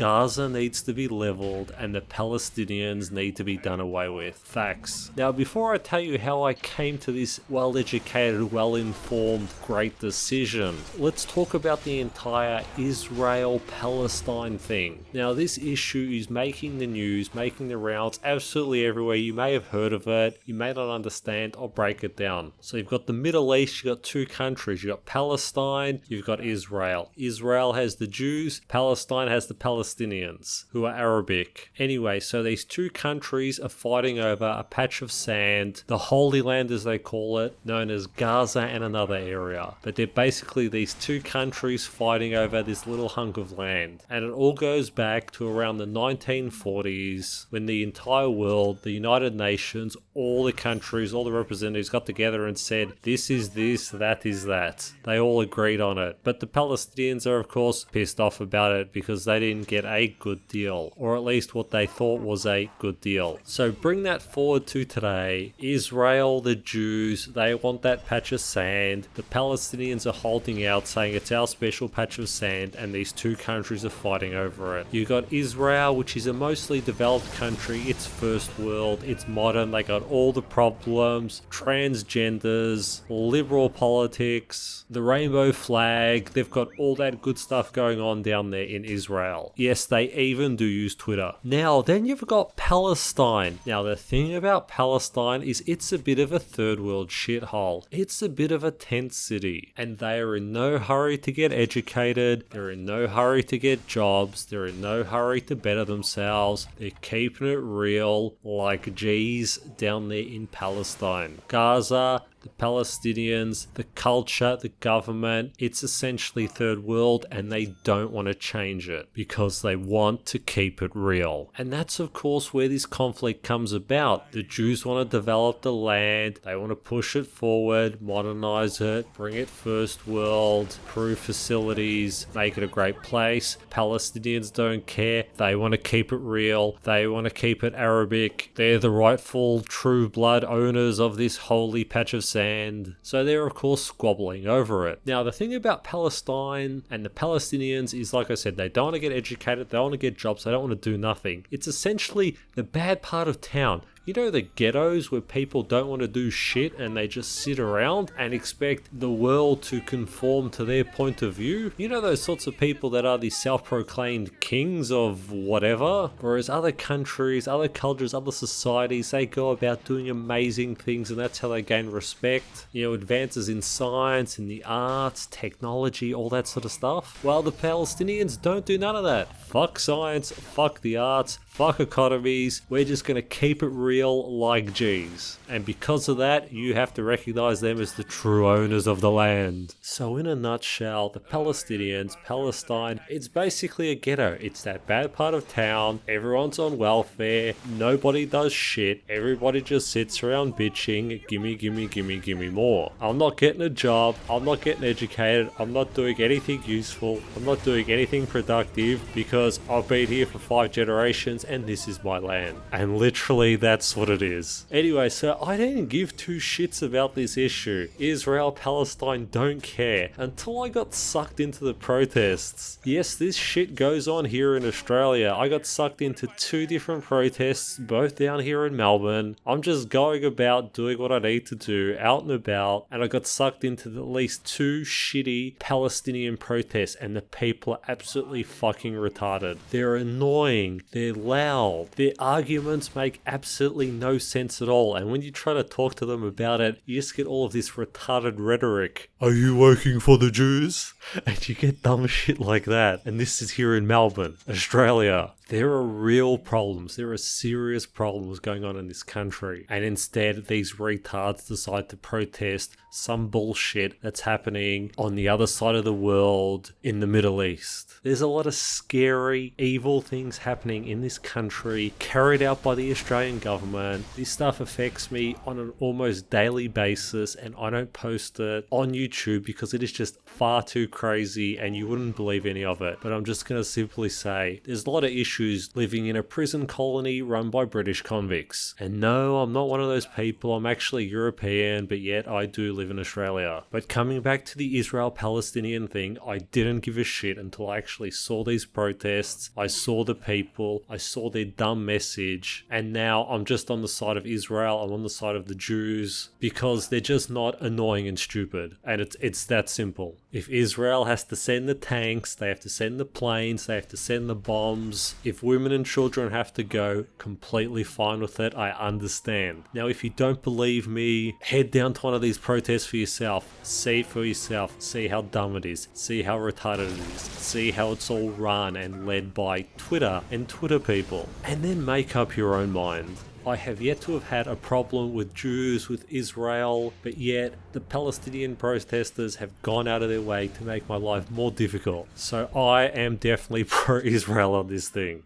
Gaza needs to be leveled and the Palestinians need to be done away with. Facts. Now, before I tell you how I came to this well-educated, well-informed, great decision, let's talk about the entire Israel-Palestine thing. Now, this issue is making the news, making the rounds absolutely everywhere. You may have heard of it, you may not understand. I'll break it down. So you've got the Middle East, you've got two countries. You've got Palestine, you've got Israel. Israel has the Jews, Palestine has the Palestinians, who are Arabic. Anyway, so these two countries are fighting over a patch of sand, the Holy Land as they call it, known as Gaza and another area. But they're basically these two countries fighting over this little hunk of land. And it all goes back to around the 1940s when the entire world, the United Nations, all the countries, all the representatives got together and said, this is this, that is that. They all agreed on it. But the Palestinians are of course pissed off about it because they didn't get a good deal, or at least what they thought was a good deal. So bring that forward to today. Israel, the Jews, they want that patch of sand. The Palestinians are holding out saying it's our special patch of sand, and these two countries are fighting over it. You got Israel, which is a mostly developed country. It's first world, it's modern, they got all the problems, transgenders, liberal politics, the rainbow flag. They've got all that good stuff going on down there in Israel. Yes, they even do use Twitter. Now, then you've got Palestine. Now, the thing about Palestine is it's a bit of a third world shithole. It's a bit of a tent city, and they are in no hurry to get educated. They're in no hurry to get jobs. They're in no hurry to better themselves. They're keeping it real like G's down there in Palestine. Gaza, the Palestinians, the culture, the government, it's essentially third world, and they don't want to change it because they want to keep it real. And that's of course where this conflict comes about. The Jews want to develop the land, they want to push it forward, modernize it, bring it first world, improve facilities, make it a great place. Palestinians don't care, they want to keep it real, they want to keep it Arabic. They're the rightful true blood owners of this holy patch of sand. So they're of course squabbling over it. Now, the thing about Palestine and the Palestinians is, like I said, they don't want to get educated, they don't want to get jobs, they don't want to do nothing. It's essentially the bad part of town. You know, the ghettos where people don't want to do shit and they just sit around and expect the world to conform to their point of view? You know, those sorts of people that are the self-proclaimed kings of whatever? Whereas other countries, other cultures, other societies, they go about doing amazing things, and that's how they gain respect. You know, advances in science, in the arts, technology, all that sort of stuff. Well, the Palestinians don't do none of that. Fuck science, fuck the arts, fuck economies. We're just going to keep it real like G's. And because of that, you have to recognize them as the true owners of the land. So in a nutshell, the Palestinians, Palestine, it's basically a ghetto. It's that bad part of town. Everyone's on welfare. Nobody does shit. Everybody just sits around bitching. Gimme, gimme, gimme, gimme more. I'm not getting a job. I'm not getting educated. I'm not doing anything useful. I'm not doing anything productive because I've been here for 5 generations and this is my land. And literally that's what it is. Anyway, so I didn't give two shits about this issue. Israel, Palestine, don't care. Until I got sucked into the protests. Yes, this shit goes on here in Australia. I got sucked into 2 different protests, both down here in Melbourne. I'm just going about doing what I need to do, out and about, and I got sucked into at least 2 shitty Palestinian protests, and the people are absolutely fucking retarded. They're annoying. They're loud. Their arguments make absolutely no sense at all, and when you try to talk to them about it, you just get all of this retarded rhetoric. Are you working for the Jews? And you get dumb shit like that. And this is here in Melbourne, Australia. There are real problems. There are serious problems going on in this country. And instead, these retards decide to protest some bullshit that's happening on the other side of the world in the Middle East. There's a lot of scary, evil things happening in this country, carried out by the Australian government. This stuff affects me on an almost daily basis, and I don't post it on YouTube because it is just far too crazy and you wouldn't believe any of it. But I'm just going to simply say, there's a lot of issues living in a prison colony run by British convicts. And no, I'm not one of those people. I'm actually European, but yet I do live live in Australia. But coming back to the Israel-Palestinian thing, I didn't give a shit until I actually saw these protests, I saw the people, I saw their dumb message, and now I'm just on the side of Israel, I'm on the side of the Jews, because they're just not annoying and stupid. And it's that simple. If Israel has to send the tanks, they have to send the planes, they have to send the bombs, if women and children have to go, completely fine with it, I understand. Now, if you don't believe me, head down to one of these protests for yourself, see for yourself, see how dumb it is, see how retarded it is, see how it's all run and led by Twitter and Twitter people, and then make up your own mind. I have yet to have had a problem with Jews, with Israel, but yet the Palestinian protesters have gone out of their way to make my life more difficult. So I am definitely pro-Israel on this thing.